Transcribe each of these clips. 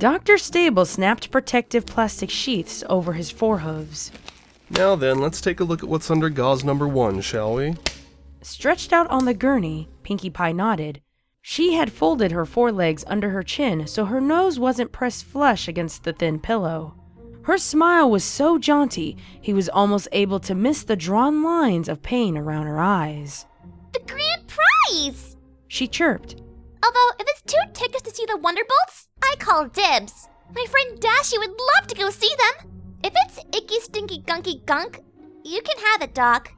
Dr. Stable snapped protective plastic sheaths over his forehooves. Now then, let's take a look at what's under gauze number 1, shall we? Stretched out on the gurney, Pinkie Pie nodded. She had folded her forelegs under her chin so her nose wasn't pressed flush against the thin pillow. Her smile was so jaunty, he was almost able to miss the drawn lines of pain around her eyes. The grand prize! She chirped. Although, if it's 2 tickets to see the Wonderbolts, I call dibs. My friend Dashy would love to go see them. If it's icky stinky gunky gunk, you can have it, Doc.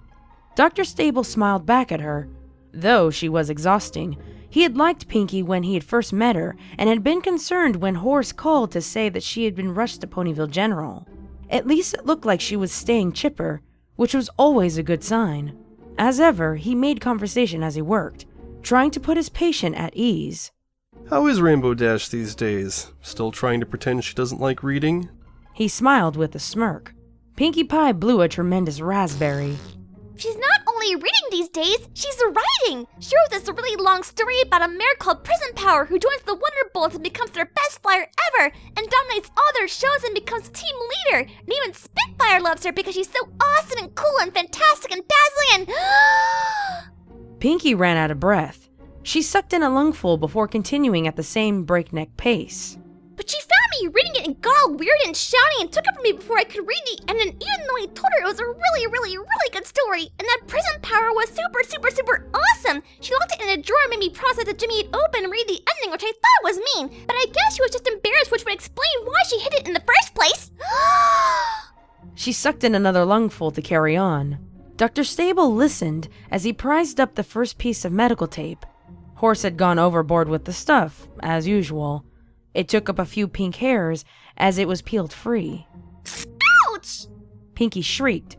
Dr. Stable smiled back at her. Though she was exhausting, he had liked Pinkie when he had first met her and had been concerned when Horace called to say that she had been rushed to Ponyville General. At least it looked like she was staying chipper, which was always a good sign. As ever, he made conversation as he worked, trying to put his patient at ease. How is Rainbow Dash these days? Still trying to pretend she doesn't like reading? He smiled with a smirk. Pinkie Pie blew a tremendous raspberry. She's not only reading these days, she's writing! She wrote this really long story about a mare called Prison Power who joins the Wonderbolts and becomes their best flyer ever and dominates all their shows and becomes team leader. And even Spitfire loves her because she's so awesome and cool and fantastic and dazzling and... Pinkie ran out of breath. She sucked in a lungful before continuing at the same breakneck pace. But she found me reading it and got all weird and shouty and took it from me before I could read the and then even though I told her it was a really good story and that Prison Power was super awesome, she locked it in a drawer and made me promise that Jimmy would open and read the ending, which I thought was mean. But I guess she was just embarrassed, which would explain why she hid it in the first place. She sucked in another lungful to carry on. Dr. Stable listened as he prized up the first piece of medical tape. Horace had gone overboard with the stuff, as usual. It took up a few pink hairs as it was peeled free. Ouch! Pinkie shrieked.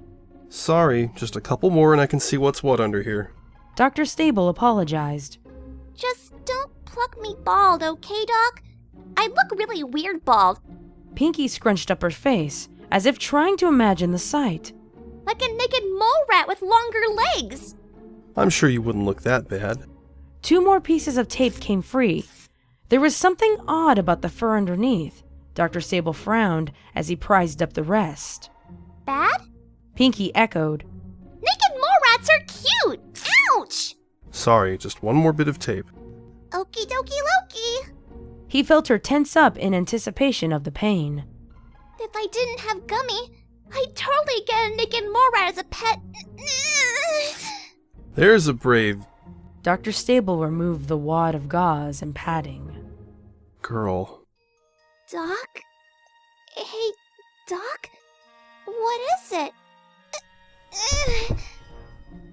Sorry, just a couple more and I can see what's what under here. Dr. Stable apologized. Just don't pluck me bald, okay, Doc? I look really weird bald. Pinkie scrunched up her face, as if trying to imagine the sight. Like a naked mole rat with longer legs. I'm sure you wouldn't look that bad. 2 more pieces of tape came free. There was something odd about the fur underneath. Dr. Stable frowned as he prized up the rest. Bad? Pinkie echoed. Naked mole rats are cute! Ouch! Sorry, just one more bit of tape. Okie dokie Loki. He felt her tense up in anticipation of the pain. If I didn't have Gummy, I'd totally get a naked mole rat as a pet. There's a brave Dr. Stable removed the wad of gauze and padding. girl. Doc? Hey, Doc? What is it?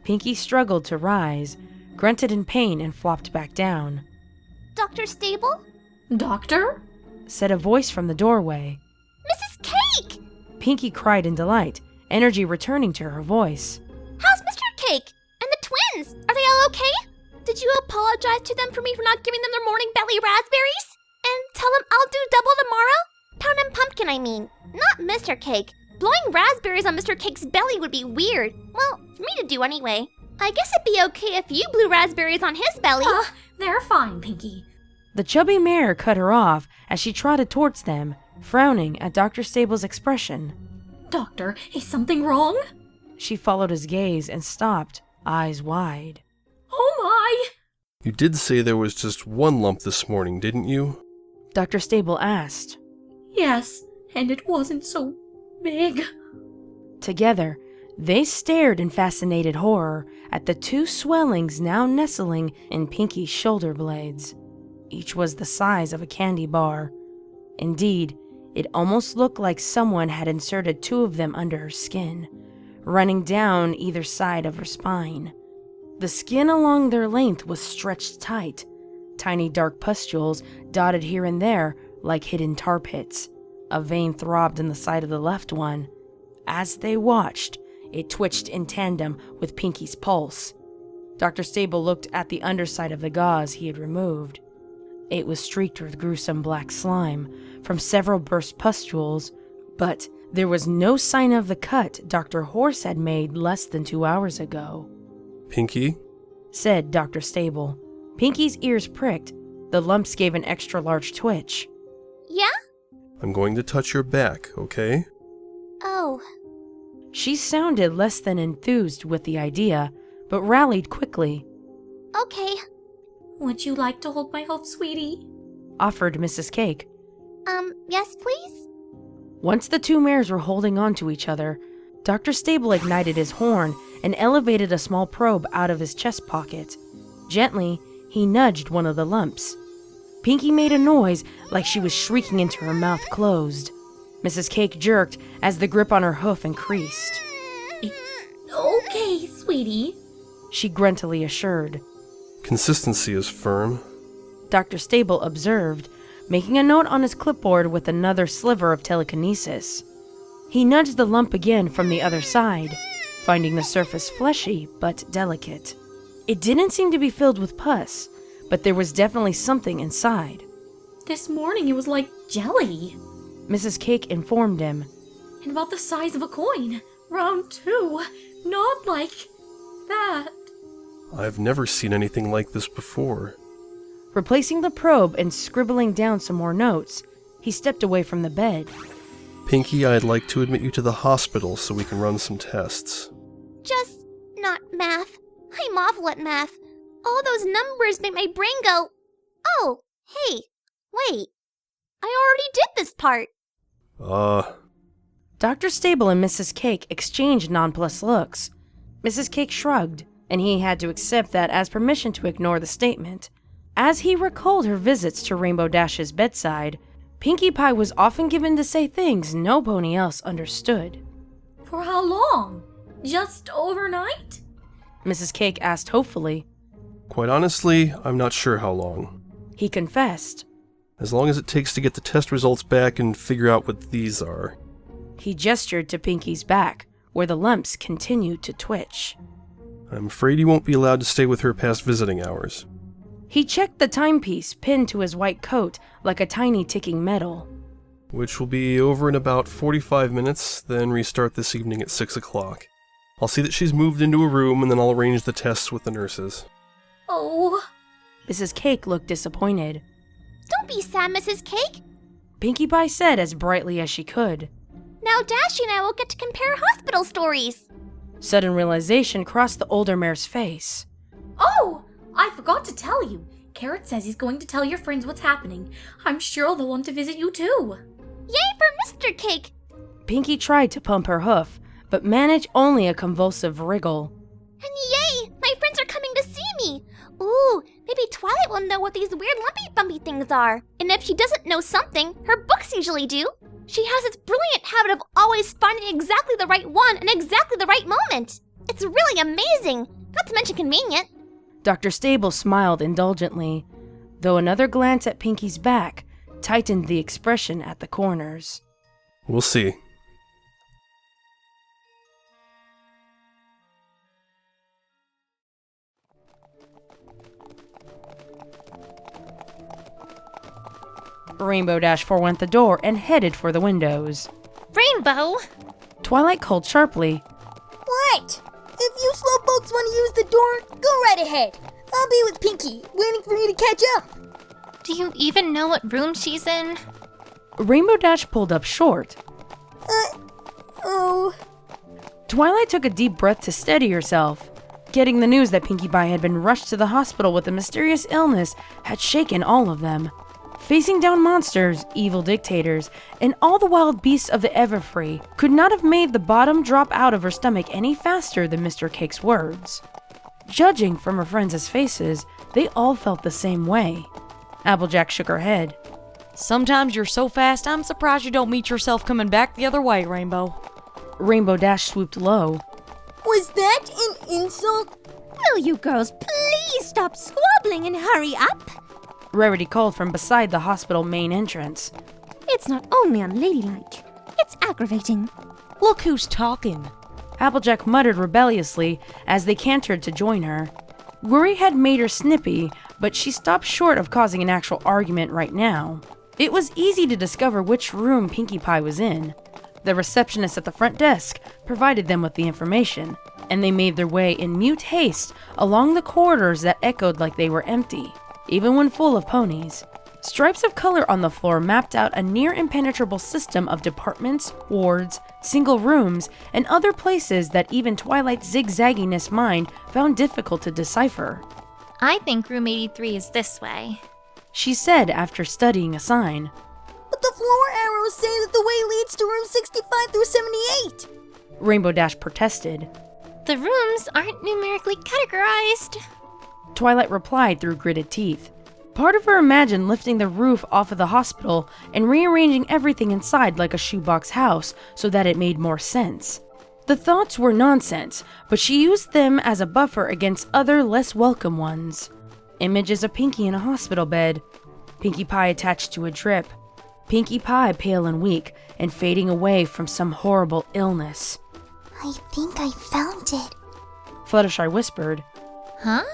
Pinkie struggled to rise, grunted in pain, and flopped back down. Dr. Stable? Doctor? Said a voice from the doorway. Mrs. Cake! Pinkie cried in delight, energy returning to her voice. How's Mr. Cake? And the twins? Are they all okay? Did you apologize to them for me for not giving them their morning belly raspberries? And tell them I'll do double tomorrow? Pound and pumpkin, I mean. Not Mr. Cake. Blowing raspberries on Mr. Cake's belly would be weird. Well, for me to do anyway. I guess it'd be okay if you blew raspberries on his belly. They're fine, Pinkie. The chubby mare cut her off as she trotted towards them, frowning at Dr. Stable's expression. Doctor, is something wrong? She followed his gaze and stopped, eyes wide. Oh my! You did say there was just one lump this morning, didn't you? Dr. Stable asked. Yes, and it wasn't so big. Together, they stared in fascinated horror at the 2 swellings now nestling in Pinkie's shoulder blades. Each was the size of a candy bar. Indeed, it almost looked like someone had inserted 2 of them under her skin, running down either side of her spine. The skin along their length was stretched tight, tiny dark pustules dotted here and there like hidden tar pits. A vein throbbed in the side of the left one. As they watched, it twitched in tandem with Pinkie's pulse. Dr. Stable looked at the underside of the gauze he had removed. It was streaked with gruesome black slime from several burst pustules, but there was no sign of the cut Dr. Horse had made less than 2 hours ago. Pinkie? Said Dr. Stable. Pinkie's ears pricked. The lumps gave an extra large twitch. Yeah? I'm going to touch your back, okay? Oh. She sounded less than enthused with the idea, but rallied quickly. Okay. Would you like to hold my hoof, sweetie? Offered Mrs. Cake. Yes, please? Once the two mares were holding on to each other, Dr. Stable ignited his horn and elevated a small probe out of his chest pocket. Gently, he nudged one of the lumps. Pinkie made a noise like she was shrieking into her mouth closed. Mrs. Cake jerked as the grip on her hoof increased. Okay, sweetie. She gruntily assured. Consistency is firm. Dr. Stable observed, making a note on his clipboard with another sliver of telekinesis. He nudged the lump again from the other side, finding the surface fleshy but delicate. It didn't seem to be filled with pus, but there was definitely something inside. This morning it was like jelly. Mrs. Cake informed him. And about the size of a coin. Round two. Not like that. I've never seen anything like this before. Replacing the probe and scribbling down some more notes, he stepped away from the bed. Pinkie, I'd like to admit you to the hospital so we can run some tests. Just not math. I'm awful at math. All those numbers make my brain go, oh, hey, wait. I already did this part. Dr. Stable and Mrs. Cake exchanged nonplussed looks. Mrs. Cake shrugged, and he had to accept that as permission to ignore the statement. As he recalled her visits to Rainbow Dash's bedside, Pinkie Pie was often given to say things no pony else understood. For how long? Just overnight? Mrs. Cake asked hopefully. Quite honestly, I'm not sure how long. He confessed. As long as it takes to get the test results back and figure out what these are. He gestured to Pinkie's back, where the lumps continued to twitch. I'm afraid you won't be allowed to stay with her past visiting hours. He checked the timepiece pinned to his white coat like a tiny ticking medal. Which will be over in about 45 minutes, then restart this evening at 6 o'clock. I'll see that she's moved into a room, and then I'll arrange the tests with the nurses. Oh. Mrs. Cake looked disappointed. Don't be sad, Mrs. Cake. Pinkie Pie said as brightly as she could. Now Dashy and I will get to compare hospital stories. Sudden realization crossed the older mare's face. Oh! I forgot to tell you. Carrot says he's going to tell your friends what's happening. I'm sure they'll want to visit you too. Yay for Mr. Cake! Pinkie tried to pump her hoof, but managed only a convulsive wriggle. And yay! My friends are coming to see me! Ooh, maybe Twilight will know what these weird lumpy bumpy things are. And if she doesn't know something, her books usually do. She has this brilliant habit of always finding exactly the right one in exactly the right moment. It's really amazing, not to mention convenient. Dr. Stable smiled indulgently, though another glance at Pinkie's back tightened the expression at the corners. We'll see. Rainbow Dash forewent the door and headed for the windows. Rainbow! Twilight called sharply. What? If you slowpokes want to use the door, go right ahead. I'll be with Pinkie, waiting for you to catch up. Do you even know what room she's in? Rainbow Dash pulled up short. Oh. Twilight took a deep breath to steady herself. Getting the news that Pinkie Pie had been rushed to the hospital with a mysterious illness had shaken all of them. Facing down monsters, evil dictators, and all the wild beasts of the Everfree could not have made the bottom drop out of her stomach any faster than Mr. Cake's words. Judging from her friends' faces, they all felt the same way. Applejack shook her head. Sometimes you're so fast, I'm surprised you don't meet yourself coming back the other way, Rainbow. Rainbow Dash swooped low. Was that an insult? Will you girls please stop squabbling and hurry up? Rarity called from beside the hospital main entrance. It's not only unladylike, it's aggravating. Look who's talking. Applejack muttered rebelliously as they cantered to join her. Worry had made her snippy, but she stopped short of causing an actual argument right now. It was easy to discover which room Pinkie Pie was in. The receptionist at the front desk provided them with the information, and they made their way in mute haste along the corridors that echoed like they were empty, even when full of ponies. Stripes of color on the floor mapped out a near-impenetrable system of departments, wards, single rooms, and other places that even Twilight's zigzagginess mind found difficult to decipher. I think room 83 is this way. She said after studying a sign. But the floor arrows say that the way leads to room 65 through 78. Rainbow Dash protested. The rooms aren't numerically categorized. Twilight replied through gritted teeth. Part of her imagined lifting the roof off of the hospital and rearranging everything inside like a shoebox house so that it made more sense. The thoughts were nonsense, but she used them as a buffer against other less welcome ones. Images of Pinkie in a hospital bed, Pinkie Pie attached to a drip, Pinkie Pie pale and weak and fading away from some horrible illness. I think I found it. Fluttershy whispered. Huh?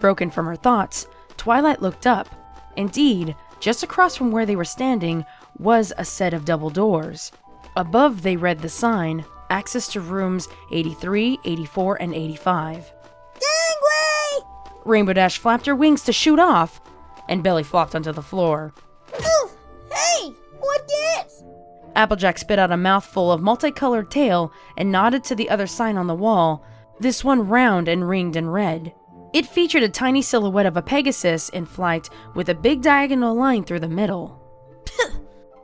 Broken from her thoughts, Twilight looked up. Indeed, just across from where they were standing was a set of double doors. Above they read the sign, access to rooms 83, 84, and 85. Gangway! Rainbow Dash flapped her wings to shoot off, and belly flopped onto the floor. Oof! Hey! What gives? Applejack spit out a mouthful of multicolored tail and nodded to the other sign on the wall, this one round and ringed in red. It featured a tiny silhouette of a Pegasus in flight with a big diagonal line through the middle.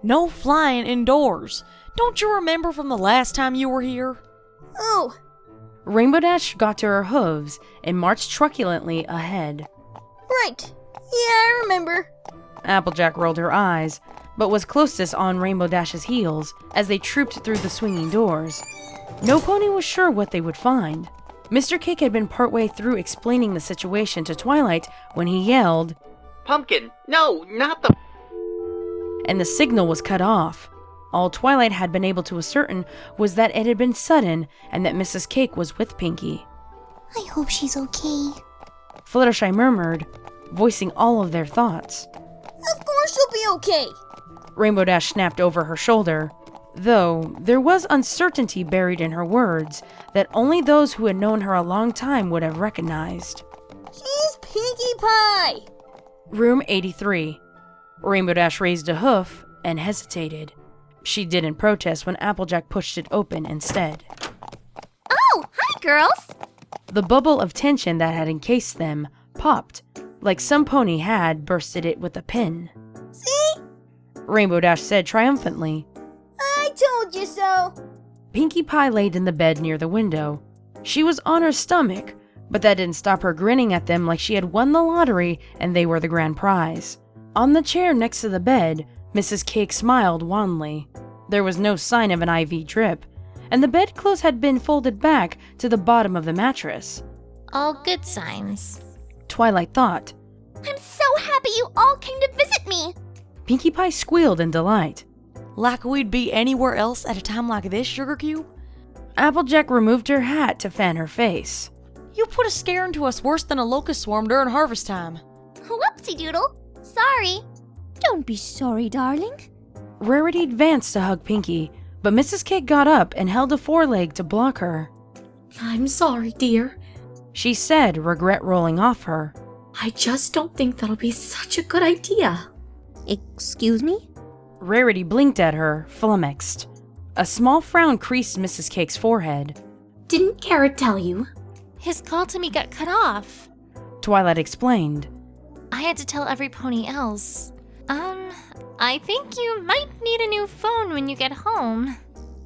No flying indoors. Don't you remember from the last time you were here? Oh, Rainbow Dash got to her hooves and marched truculently ahead. right. Yeah, I remember. Applejack rolled her eyes, but was closest on Rainbow Dash's heels as they trooped through the swinging doors. No pony was sure what they would find. Mr. Cake had been partway through explaining the situation to Twilight when he yelled, Pumpkin! No, not the... and the signal was cut off. All Twilight had been able to ascertain was that it had been sudden and that Mrs. Cake was with Pinkie. I hope she's okay. Fluttershy murmured, voicing all of their thoughts. Of course she'll be okay. Rainbow Dash snapped over her shoulder, though there was uncertainty buried in her words that only those who had known her a long time would have recognized. She's Pinkie Pie. Room 83. Rainbow Dash raised a hoof and hesitated. She didn't protest when Applejack pushed it open instead. Oh, hi, girls. The bubble of tension that had encased them popped, like some pony had bursted it with a pin. See? Rainbow Dash said triumphantly. I told you so. Pinkie Pie laid in the bed near the window. She was on her stomach, but that didn't stop her grinning at them like she had won the lottery and they were the grand prize. On the chair next to the bed, Mrs. Cake smiled wanly. There was no sign of an IV drip, and the bedclothes had been folded back to the bottom of the mattress. All good signs. Twilight thought. I'm so happy you all came to visit me. Pinkie Pie squealed in delight. Like we'd be anywhere else at a time like this, Sugar Cube? Applejack removed her hat to fan her face. You put a scare into us worse than a locust swarm during harvest time. Whoopsie doodle. Sorry. Don't be sorry, darling. Rarity advanced to hug Pinkie, but Mrs. Cake got up and held a foreleg to block her. I'm sorry, dear. She said, regret rolling off her. I just don't think that'll be such a good idea. Excuse me? Rarity blinked at her, flummoxed. A small frown creased Mrs. Cake's forehead. Didn't Carrot tell you? His call to me got cut off. Twilight explained. I had to tell every pony else. I think you might need a new phone when you get home.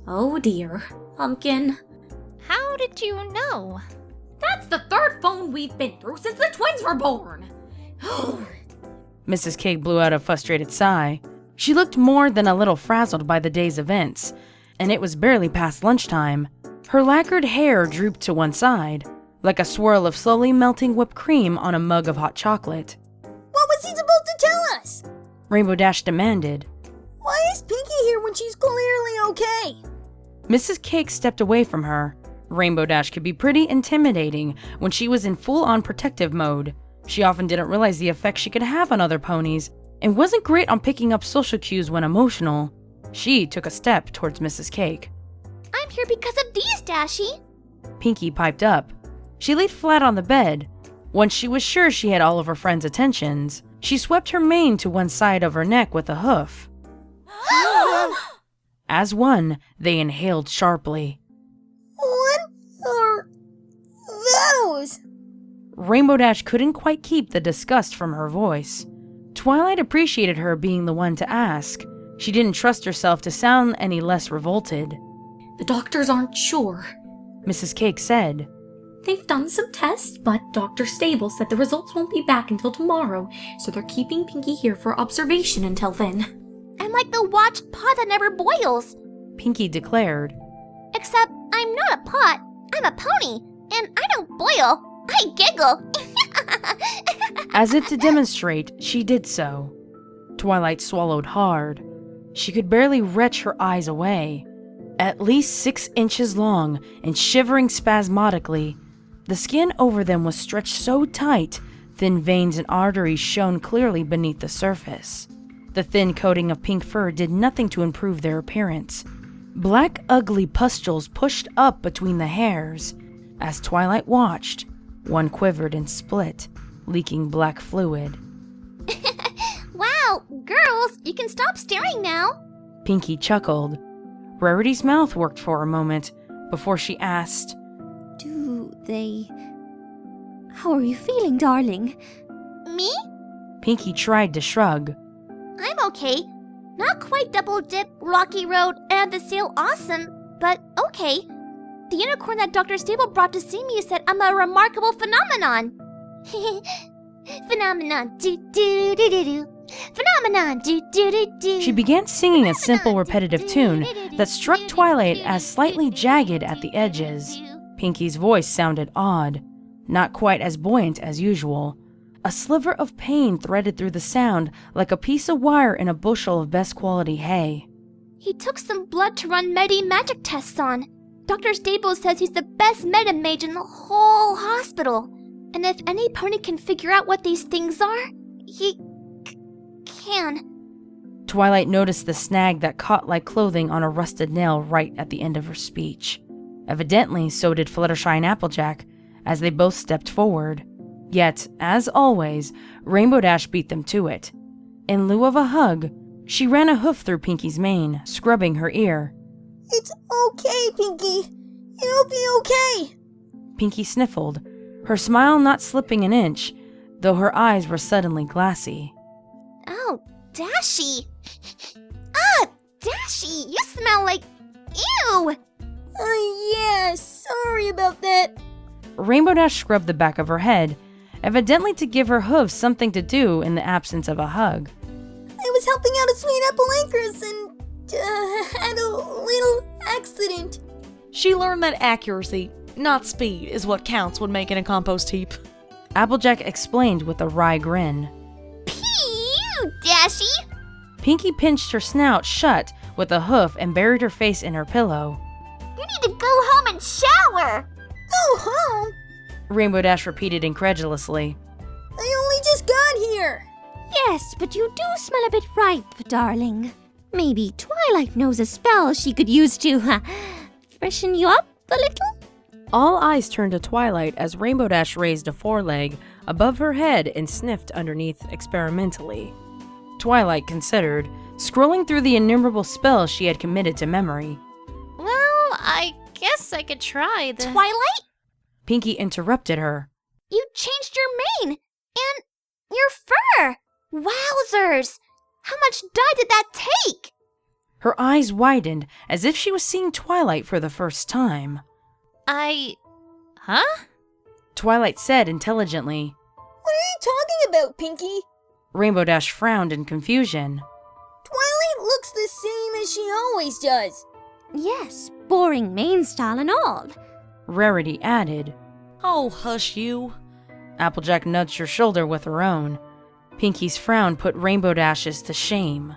Oh dear. Pumpkin. How did you know? That's the third phone we've been through since the twins were born. Mrs. Cake blew out a frustrated sigh. She looked more than a little frazzled by the day's events, and it was barely past lunchtime. Her lacquered hair drooped to one side, like a swirl of slowly melting whipped cream on a mug of hot chocolate. What was he supposed to tell us? Rainbow Dash demanded. Why is Pinkie here when she's clearly okay? Mrs. Cake stepped away from her. Rainbow Dash could be pretty intimidating when she was in full-on protective mode. She often didn't realize the effect she could have on other ponies, and wasn't great on picking up social cues when emotional. She took a step towards Mrs. Cake. I'm here because of these, Dashy. Pinkie piped up. She laid flat on the bed. Once she was sure she had all of her friends' attentions, She swept her mane to one side of her neck with a hoof. As one, they inhaled sharply. What are those? Rainbow Dash couldn't quite keep the disgust from her voice. Twilight appreciated her being the one to ask. She didn't trust herself to sound any less revolted. The doctors aren't sure. Mrs. Cake said. They've done some tests, but Dr. Stable said the results won't be back until tomorrow, so they're keeping Pinkie here for observation until then. I'm like the watched pot that never boils. Pinkie declared. Except I'm not a pot, I'm a pony, and I don't boil, I giggle. As if to demonstrate, she did so. Twilight swallowed hard. She could barely retch her eyes away. At least 6 inches long and shivering spasmodically, the skin over them was stretched so tight, thin veins and arteries shone clearly beneath the surface. The thin coating of pink fur did nothing to improve their appearance. Black, ugly pustules pushed up between the hairs. As Twilight watched, one quivered and split, leaking black fluid. Wow, girls, you can stop staring now. Pinkie chuckled. Rarity's mouth worked for a moment before she asked, Do they... How are you feeling, darling? Me? Pinkie tried to shrug. I'm okay. Not quite double dip, rocky road, and the sail awesome, but okay. The unicorn that Dr. Stable brought to see me said I'm a remarkable phenomenon. Phenomenon, do-do-do-do-do. Phenomenon, do-do-do-do. She began singing a simple repetitive tune that struck Twilight as slightly jagged at the edges. Pinkie's voice sounded odd, not quite as buoyant as usual. A sliver of pain threaded through the sound like a piece of wire in a bushel of best quality hay. He took some blood to run magic tests on. Dr. Stable says he's the best mage in the whole hospital. And if any pony can figure out what these things are, he can. Twilight noticed the snag that caught like clothing on a rusted nail right at the end of her speech. Evidently, so did Fluttershy and Applejack, as they both stepped forward. Yet, as always, Rainbow Dash beat them to it. In lieu of a hug, she ran a hoof through Pinkie's mane, scrubbing her ear. It's okay, Pinkie. It'll be okay. Pinkie sniffled, her smile not slipping an inch, though her eyes were suddenly glassy. Oh, Dashy. Ah, Dashy, you smell like... Ew! Yeah, sorry about that. Rainbow Dash scrubbed the back of her head, evidently to give her hooves something to do in the absence of a hug. I was helping out a sweet apple anchors and had a little accident. She learned that accuracy, not speed, is what counts when making a compost heap. Applejack explained with a wry grin. Pew, Dashy! Pinkie pinched her snout shut with a hoof and buried her face in her pillow. You need to go home and shower! Go home? Rainbow Dash repeated incredulously. I only just got here. Yes, but you do smell a bit ripe, darling. Maybe Twilight knows a spell she could use to, freshen you up a little? All eyes turned to Twilight as Rainbow Dash raised a foreleg above her head and sniffed underneath experimentally. Twilight considered, scrolling through the innumerable spells she had committed to memory. Well, I guess I could try the... Twilight? Pinkie interrupted her. You changed your mane! And your fur! Wowzers! How much dye did that take? Her eyes widened as if she was seeing Twilight for the first time. Huh? Twilight said intelligently. What are you talking about, Pinkie? Rainbow Dash frowned in confusion. Twilight looks the same as she always does. Yes, boring mane style and all. Rarity added. Oh, hush you. Applejack nudged her shoulder with her own. Pinkie's frown put Rainbow Dash's to shame.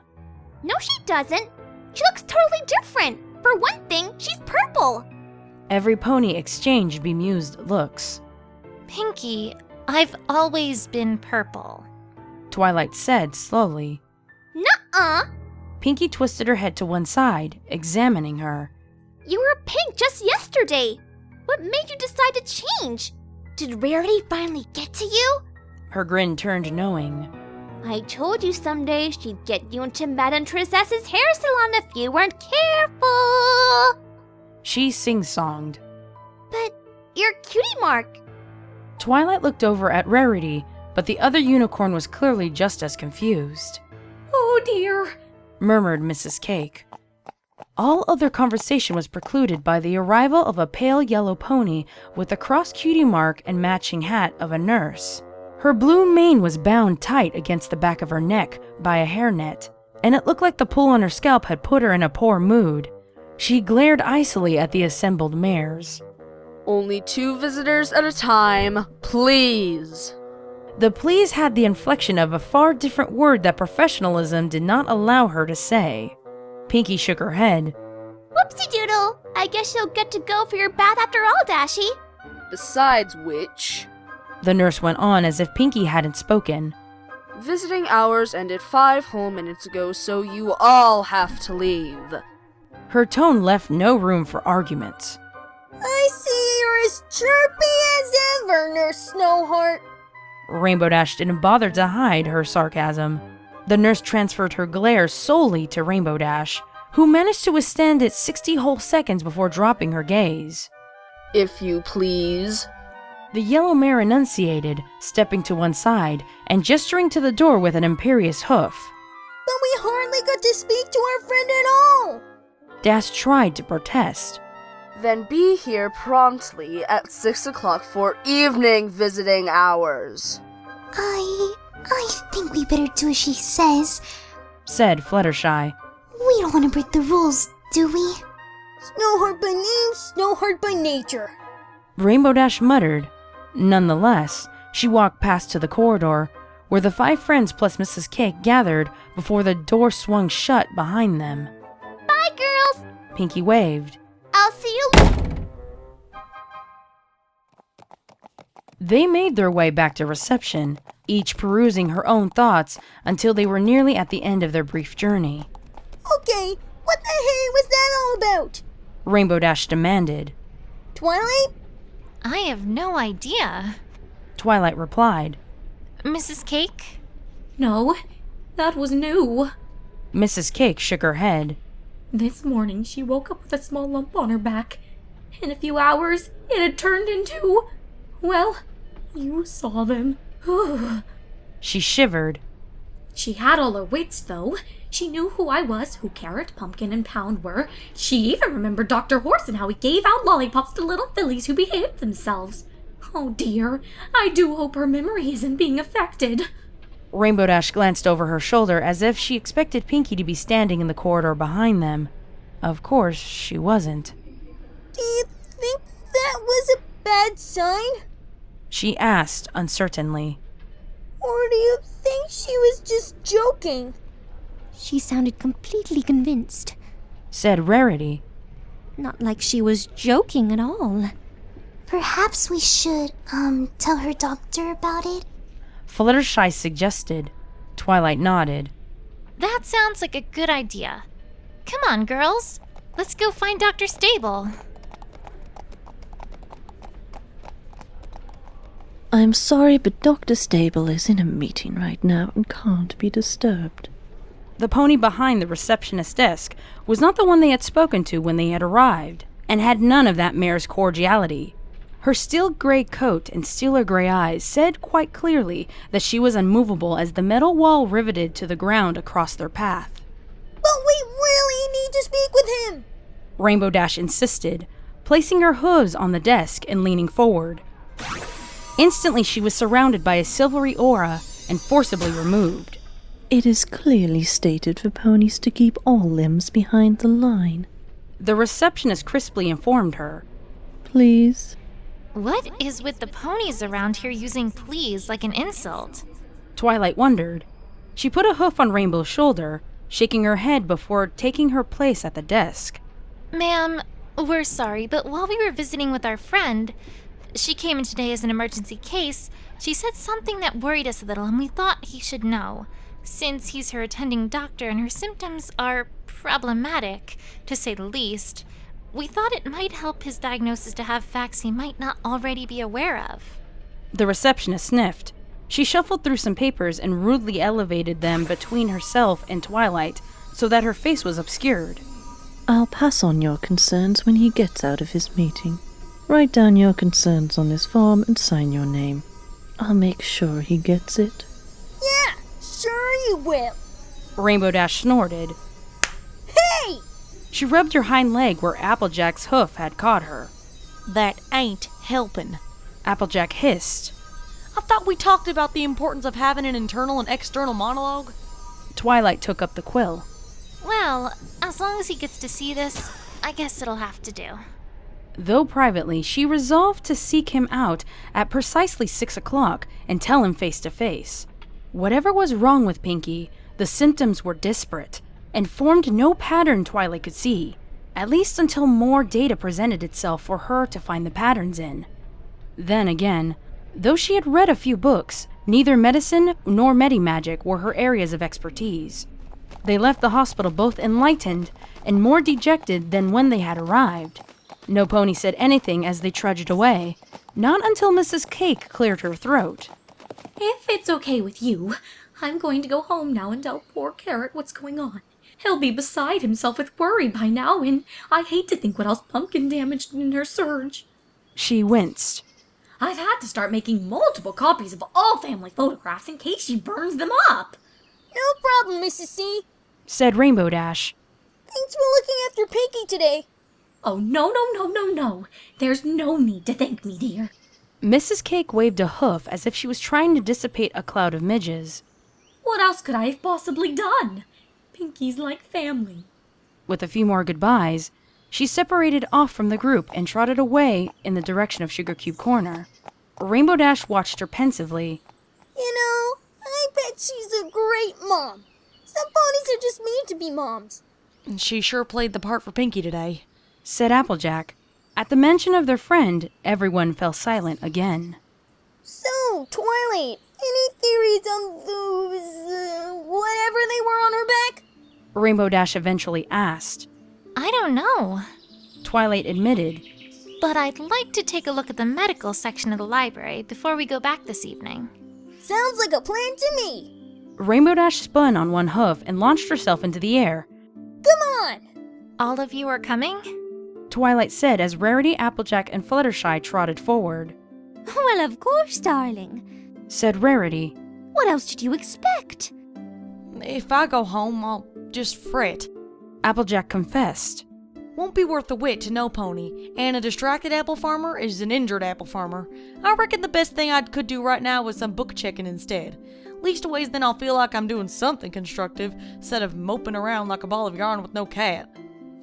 No, she doesn't. She looks totally different. For one thing, she's purple. Every pony exchanged bemused looks. Pinkie, I've always been purple. Twilight said slowly. Nuh-uh. Pinkie twisted her head to one side, examining her. You were pink just yesterday. What made you decide to change? Did Rarity finally get to you? Her grin turned knowing. I told you someday she'd get you into Madame Tristesse's hair salon if you weren't careful. She sing-songed. But your cutie mark. Twilight looked over at Rarity, but the other unicorn was clearly just as confused. Oh dear, Murmured Mrs. Cake. All other conversation was precluded by the arrival of a pale yellow pony with a cross cutie mark and matching hat of a nurse. Her blue mane was bound tight against the back of her neck by a hairnet, and it looked like the pull on her scalp had put her in a poor mood. She glared icily at the assembled mares. Only 2 visitors at a time, please. The please had the inflection of a far different word that professionalism did not allow her to say. Pinkie shook her head. Whoopsie doodle. I guess you'll get to go for your bath after all, Dashie. Besides which, The nurse went on as if Pinkie hadn't spoken. visiting hours ended 5 whole minutes ago, so you all have to leave. Her tone left no room for arguments. I see you're as chirpy as ever, Nurse Snowheart. Rainbow Dash didn't bother to hide her sarcasm. The nurse transferred her glare solely to Rainbow Dash, who managed to withstand it 60 whole seconds before dropping her gaze. If you please. The yellow mare enunciated, stepping to one side and gesturing to the door with an imperious hoof. But we hardly got to speak to our friend at all. Dash tried to protest. Then be here promptly at 6 o'clock for evening visiting hours. I think we better do as she says. Said Fluttershy. We don't want to break the rules, do we? Snowheart by name, Snowheart by nature. Rainbow Dash muttered. Nonetheless, she walked past to the corridor, where the 5 friends plus Mrs. Cake gathered before the door swung shut behind them. Bye, girls. Pinkie waved. I'll see you. They made their way back to reception, each perusing her own thoughts until they were nearly at the end of their brief journey. Okay, what the hey was that all about? Rainbow Dash demanded. Twilight? I have no idea. Twilight replied. Mrs. Cake? no, that was new. Mrs. Cake shook her head. This morning she woke up with a small lump on her back. In a few hours, it had turned into... well, you saw them. She shivered. She had all her wits, though. She knew who I was, who Carrot, Pumpkin, and Pound were. She even remembered Dr. Horse and how he gave out lollipops to little fillies who behaved themselves. Oh dear, I do hope her memory isn't being affected. Rainbow Dash glanced over her shoulder as if she expected Pinkie to be standing in the corridor behind them. Of course, she wasn't. Do you think that was a bad sign? She asked uncertainly. Or do you think she was just joking? She sounded completely convinced. Said Rarity. Not like she was joking at all. Perhaps we should, tell her doctor about it? Fluttershy suggested. Twilight nodded. That sounds like a good idea. Come on, girls. Let's go find Dr. Stable. I'm sorry, but Dr. Stable is in a meeting right now and can't be disturbed. The pony behind the receptionist's desk was not the one they had spoken to when they had arrived, and had none of that mare's cordiality. Her steel gray coat and steeler gray eyes said quite clearly that she was unmovable as the metal wall riveted to the ground across their path. But we really need to speak with him! Rainbow Dash insisted, placing her hooves on the desk and leaning forward. Instantly she was surrounded by a silvery aura and forcibly removed. It is clearly stated for ponies to keep all limbs behind the line. The receptionist crisply informed her. Please. What is with the ponies around here using please like an insult? Twilight wondered. She put a hoof on Rainbow's shoulder, shaking her head before taking her place at the desk. Ma'am, we're sorry, but while we were visiting with our friend, she came in today as an emergency case, she said something that worried us a little and we thought he should know. Since he's her attending doctor and her symptoms are problematic, to say the least, we thought it might help his diagnosis to have facts he might not already be aware of. The receptionist sniffed. She shuffled through some papers and rudely elevated them between herself and Twilight so that her face was obscured. I'll pass on your concerns when he gets out of his meeting. Write down your concerns on this form and sign your name. I'll make sure he gets it. Yeah, sure you will. Rainbow Dash snorted. Hey! She rubbed her hind leg where Applejack's hoof had caught her. That ain't helping. Applejack hissed. I thought we talked about the importance of having an internal and external monologue. Twilight took up the quill. Well, as long as he gets to see this, I guess it'll have to do. Though privately, she resolved to seek him out at precisely 6 o'clock and tell him face to face. Whatever was wrong with Pinkie, the symptoms were disparate and formed no pattern Twilight could see, at least until more data presented itself for her to find the patterns in. Then again, though she had read a few books, neither medicine nor medimagic were her areas of expertise. They left the hospital both enlightened and more dejected than when they had arrived. No pony said anything as they trudged away, not until Mrs. Cake cleared her throat. If it's okay with you, I'm going to go home now and tell poor Carrot what's going on. He'll be beside himself with worry by now, and I hate to think what else Pumpkin damaged in her surge. She winced. I've had to start making multiple copies of all family photographs in case she burns them up. No problem, Mrs. C. Said Rainbow Dash. Thanks for looking after Pinkie today. Oh, no. There's no need to thank me, dear. Mrs. Cake waved a hoof as if she was trying to dissipate a cloud of midges. What else could I have possibly done? Pinkie's like family. With a few more goodbyes, she separated off from the group and trotted away in the direction of Sugar Cube Corner. Rainbow Dash watched her pensively. You know, I bet she's a great mom. Some ponies are just made to be moms. She sure played the part for Pinkie today, said Applejack. At the mention of their friend, everyone fell silent again. So, Twilight, any theories on those, whatever they were on her back? Rainbow Dash eventually asked. I don't know, Twilight admitted. but I'd like to take a look at the medical section of the library before we go back this evening. Sounds like a plan to me. Rainbow Dash spun on one hoof and launched herself into the air. Come on! All of you are coming? Twilight said as Rarity, Applejack, and Fluttershy trotted forward. Well, of course, darling. Said Rarity. What else did you expect? If I go home, I'll just fret. Applejack confessed. Won't be worth a whit to no pony, and a distracted apple farmer is an injured apple farmer. I reckon the best thing I could do right now is some book checking instead. Leastways then I'll feel like I'm doing something constructive, instead of moping around like a ball of yarn with no cat.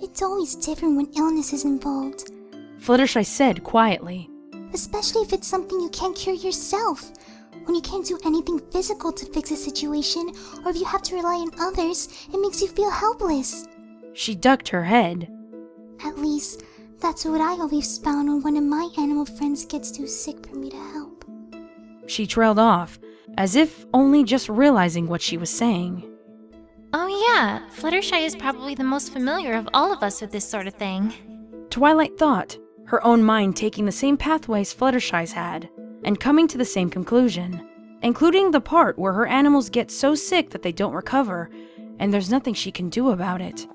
It's always different when illness is involved. Fluttershy said quietly. Especially if it's something you can't cure yourself. When you can't do anything physical to fix a situation, or if you have to rely on others, it makes you feel helpless. She ducked her head. At least, that's what I always found when one of my animal friends gets too sick for me to help. She trailed off, as if only just realizing what she was saying. Oh yeah, Fluttershy is probably the most familiar of all of us with this sort of thing. Twilight thought, her own mind taking the same pathways Fluttershy's had, and coming to the same conclusion, including the part where her animals get so sick that they don't recover, and there's nothing she can do about it.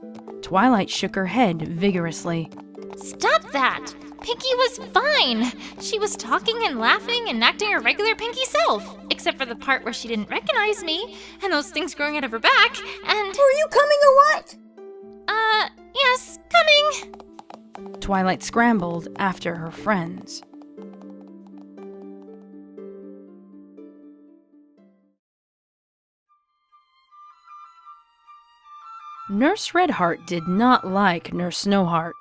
Twilight shook her head vigorously. Stop that! Pinkie was fine! She was talking and laughing and acting her regular Pinkie self, except for the part where she didn't recognize me, and those things growing out of her back, and... Were you coming or what? Yes, coming! Twilight scrambled after her friends. Nurse Redheart did not like Nurse Snowheart.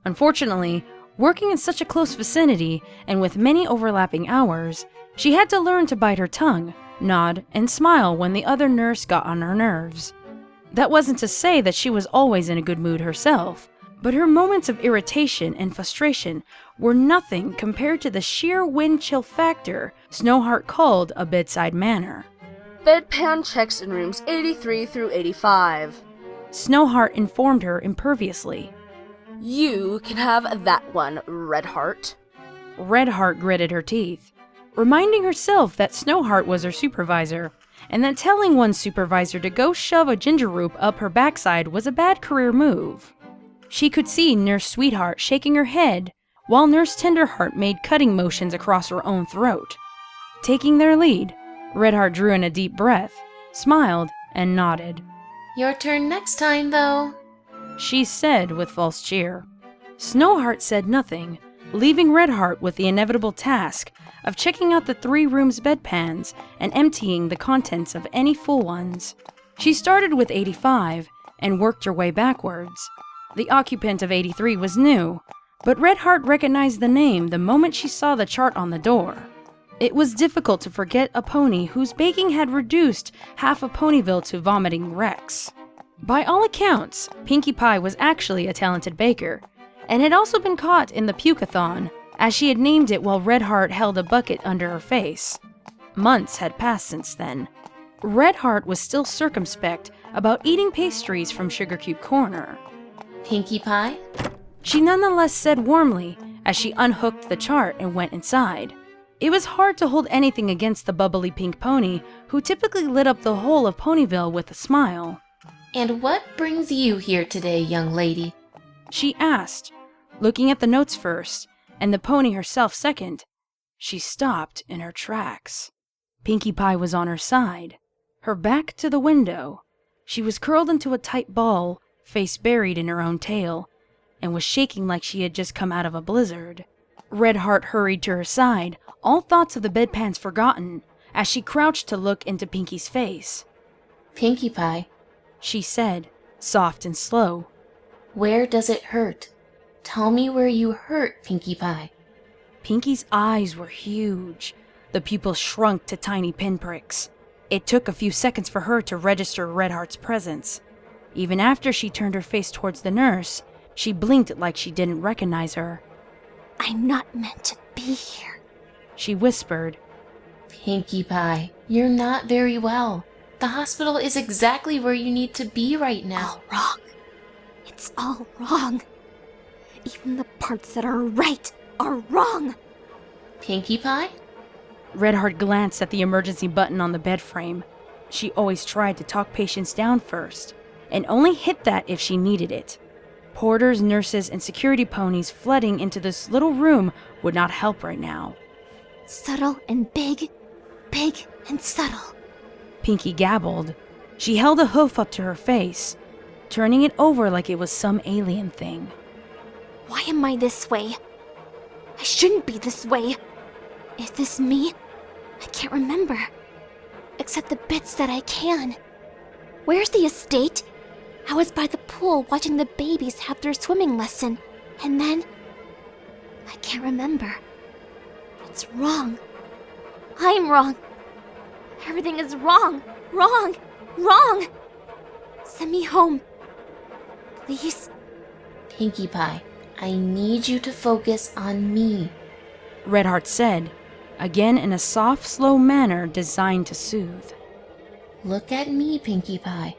Unfortunately, working in such a close vicinity and with many overlapping hours, she had to learn to bite her tongue, nod, and smile when the other nurse got on her nerves. That wasn't to say that she was always in a good mood herself, but her moments of irritation and frustration were nothing compared to the sheer wind chill factor Snowheart called a bedside manner. Bedpan checks in rooms 83 through 85. Snowheart informed her imperviously. You can have that one, Redheart. Redheart gritted her teeth. reminding herself that Snowheart was her supervisor, and that telling one supervisor to go shove a ginger rope up her backside was a bad career move. She could see Nurse Sweetheart shaking her head, while Nurse Tenderheart made cutting motions across her own throat. Taking their lead, Redheart drew in a deep breath, smiled, and nodded. Your turn next time, though, she said with false cheer. Snowheart said nothing, leaving Redheart with the inevitable task of checking out the 3 rooms' bedpans and emptying the contents of any full ones. She started with 85 and worked her way backwards. The occupant of 83 was new, but Redheart recognized the name the moment she saw the chart on the door. It was difficult to forget a pony whose baking had reduced half of Ponyville to vomiting wrecks. By all accounts, Pinkie Pie was actually a talented baker, and had also been caught in the puke-a-thon, as she had named it while Redheart held a bucket under her face. Months had passed since then. Redheart was still circumspect about eating pastries from Sugar Cube Corner. Pinkie Pie? She nonetheless said warmly as she unhooked the chart and went inside. It was hard to hold anything against the bubbly pink pony, who typically lit up the whole of Ponyville with a smile. And what brings you here today, young lady? She asked, looking at the notes first, and the pony herself second. She stopped in her tracks. Pinkie Pie was on her side, her back to the window. She was curled into a tight ball, face buried in her own tail, and was shaking like she had just come out of a blizzard. Redheart hurried to her side, all thoughts of the bedpans forgotten, as she crouched to look into Pinkie's face. Pinkie Pie, she said, soft and slow. Where does it hurt? Tell me where you hurt, Pinkie Pie. Pinkie's eyes were huge. The pupils shrunk to tiny pinpricks. It took a few seconds for her to register Redheart's presence. Even after she turned her face towards the nurse, she blinked like she didn't recognize her. I'm not meant to be here, she whispered. Pinkie Pie, you're not very well. The hospital is exactly where you need to be right now. All wrong. It's all wrong. Even the parts that are right are wrong. Pinkie Pie? Redheart glanced at the emergency button on the bed frame. She always tried to talk patients down first, and only hit that if she needed it. Porters, nurses, and security ponies flooding into this little room would not help right now. Subtle and big, big and subtle, Pinkie gabbled. She held a hoof up to her face, turning it over like it was some alien thing. Why am I this way? I shouldn't be this way. Is this me? I can't remember. Except the bits that I can. Where's the estate? I was by the pool watching the babies have their swimming lesson, and then... I can't remember. It's wrong. I'm wrong. Everything is wrong. Wrong. Wrong. Send me home. Please. Pinkie Pie, I need you to focus on me, Redheart said, again in a soft, slow manner designed to soothe. Look at me, Pinkie Pie.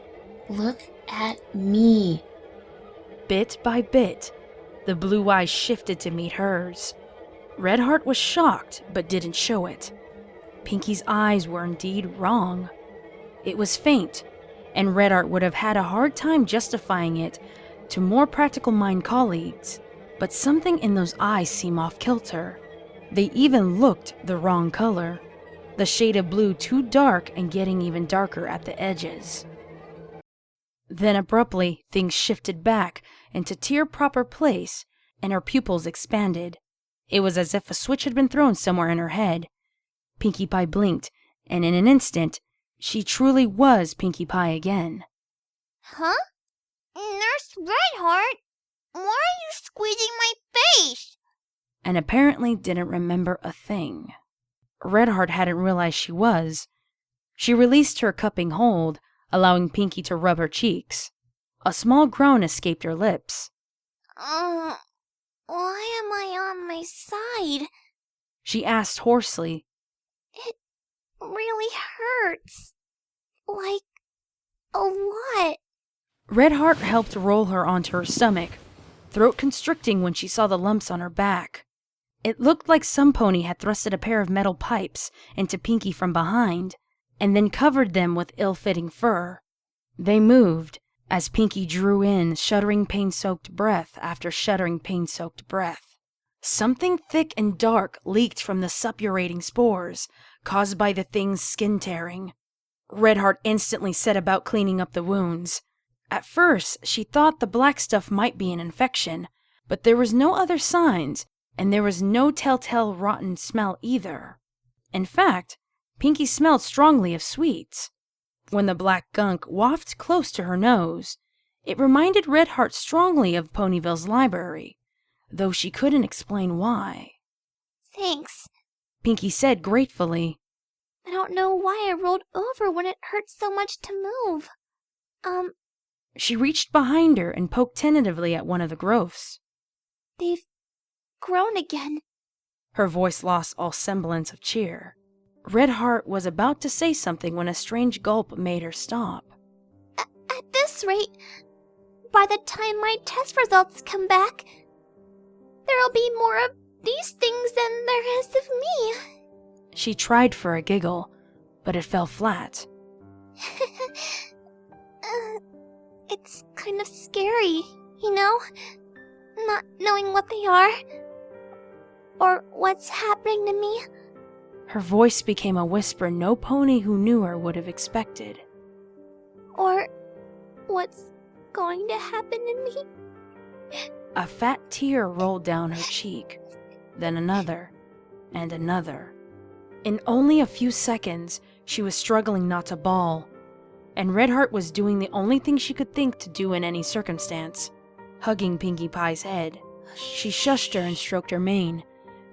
Look at me. Bit by bit, the blue eyes shifted to meet hers. Redheart was shocked, but didn't show it. Pinkie's eyes were indeed wrong. It was faint, and Redheart would have had a hard time justifying it to more practical-minded colleagues, but something in those eyes seemed off-kilter. They even looked the wrong color, the shade of blue too dark and getting even darker at the edges. Then abruptly, things shifted back into tear-proper place, and her pupils expanded. It was as if a switch had been thrown somewhere in her head. Pinkie Pie blinked, and in an instant, she truly was Pinkie Pie again. Huh? Nurse Redheart? Why are you squeezing my face? And apparently didn't remember a thing. Redheart hadn't realized she was. She released her cupping hold, allowing Pinkie to rub her cheeks. A small groan escaped her lips. Why am I on my side? She asked hoarsely. It really hurts. Like, a lot. Redheart helped roll her onto her stomach, throat constricting when she saw the lumps on her back. It looked like some pony had thrusted a pair of metal pipes into Pinkie from behind, and then covered them with ill-fitting fur. They moved as Pinkie drew in shuddering pain-soaked breath after shuddering pain-soaked breath. Something thick and dark leaked from the suppurating spores, caused by the thing's skin tearing. Redheart instantly set about cleaning up the wounds. At first, she thought the black stuff might be an infection, but there was no other signs, and there was no telltale rotten smell either. In fact, Pinkie smelled strongly of sweets. When the black gunk wafted close to her nose, it reminded Redheart strongly of Ponyville's library, though she couldn't explain why. Thanks. Pinkie said gratefully. I don't know why I rolled over when it hurt so much to move. She reached behind her and poked tentatively at one of the growths. They've grown again. Her voice lost all semblance of cheer. Redheart was about to say something when a strange gulp made her stop. At this rate, by the time my test results come back, there'll be more of these things than there is of me. She tried for a giggle, but it fell flat. It's kind of scary, you know? Not knowing what they are. Or what's happening to me. Her voice became a whisper no pony who knew her would have expected. Or what's going to happen to me. A fat tear rolled down her cheek, then another, and another. In only a few seconds, she was struggling not to bawl, and Redheart was doing the only thing she could think to do in any circumstance, hugging Pinkie Pie's head. She shushed her and stroked her mane,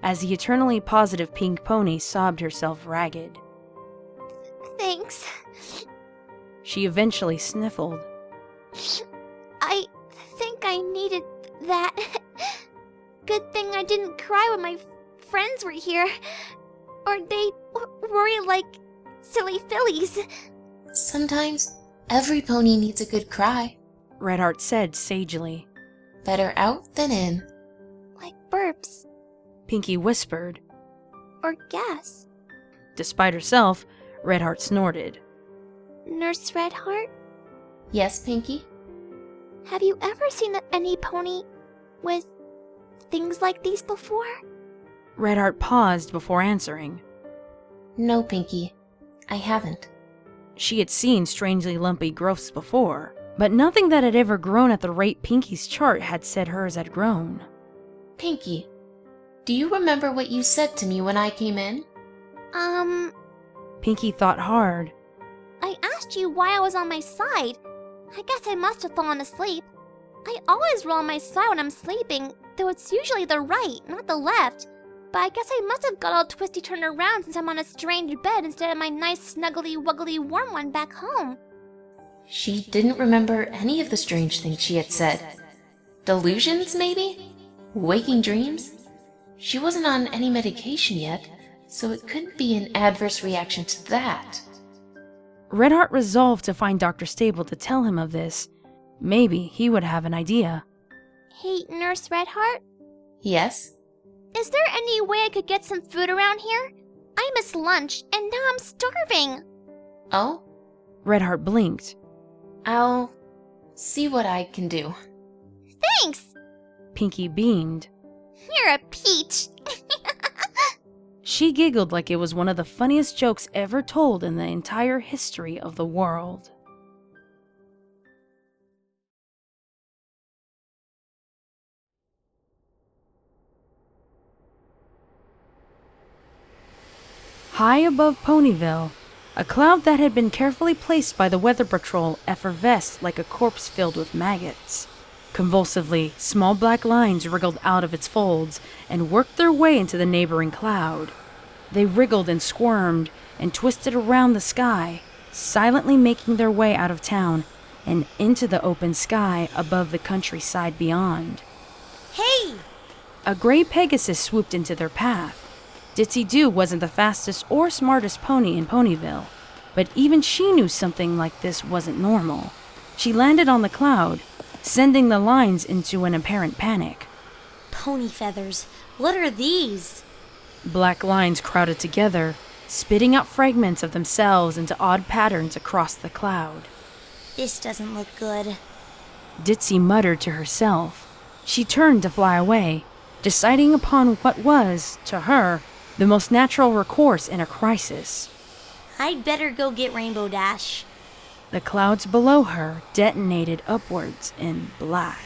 as the eternally positive pink pony sobbed herself ragged. Thanks. She eventually sniffled. I think I needed that. Good thing I didn't cry when my friends were here. Or they worry like silly fillies. Sometimes every pony needs a good cry, Redheart said sagely. Better out than in. Like burps. Pinkie whispered. Or gas. Despite herself, Redheart snorted. Nurse Redheart? Yes, Pinkie? Have you ever seen any pony with things like these before? Redheart paused before answering. No, Pinkie. I haven't. She had seen strangely lumpy growths before, but nothing that had ever grown at the rate Pinkie's chart had said hers had grown. Pinkie, do you remember what you said to me when I came in? Pinkie thought hard. I asked you why I was on my side. I guess I must have fallen asleep. I always roll on my side when I'm sleeping, though it's usually the right, not the left. But I guess I must have got all twisty turned around since I'm on a strange bed instead of my nice snuggly wuggly warm one back home. She didn't remember any of the strange things she had said. Delusions, maybe? Waking dreams? She wasn't on any medication yet, so it couldn't be an adverse reaction to that. Redheart resolved to find Dr. Stable to tell him of this. Maybe he would have an idea. Hey, Nurse Redheart? Yes? Is there any way I could get some food around here? I missed lunch, and now I'm starving. Oh? Redheart blinked. I'll see what I can do. Thanks! Pinkie beamed. You're a peach. She giggled like it was one of the funniest jokes ever told in the entire history of the world. High above Ponyville, a cloud that had been carefully placed by the Weather Patrol effervesced like a corpse filled with maggots. Convulsively, small black lines wriggled out of its folds and worked their way into the neighboring cloud. They wriggled and squirmed and twisted around the sky, silently making their way out of town and into the open sky above the countryside beyond. Hey! A gray Pegasus swooped into their path. Ditzy Doo wasn't the fastest or smartest pony in Ponyville, but even she knew something like this wasn't normal. She landed on the cloud, sending the lines into an apparent panic. pony feathers. What are these? Black lines crowded together, spitting out fragments of themselves into odd patterns across the cloud. This doesn't look good. Ditzy muttered to herself. She turned to fly away, deciding upon what was, to her, the most natural recourse in a crisis. I'd better go get Rainbow Dash. The clouds below her detonated upwards in black.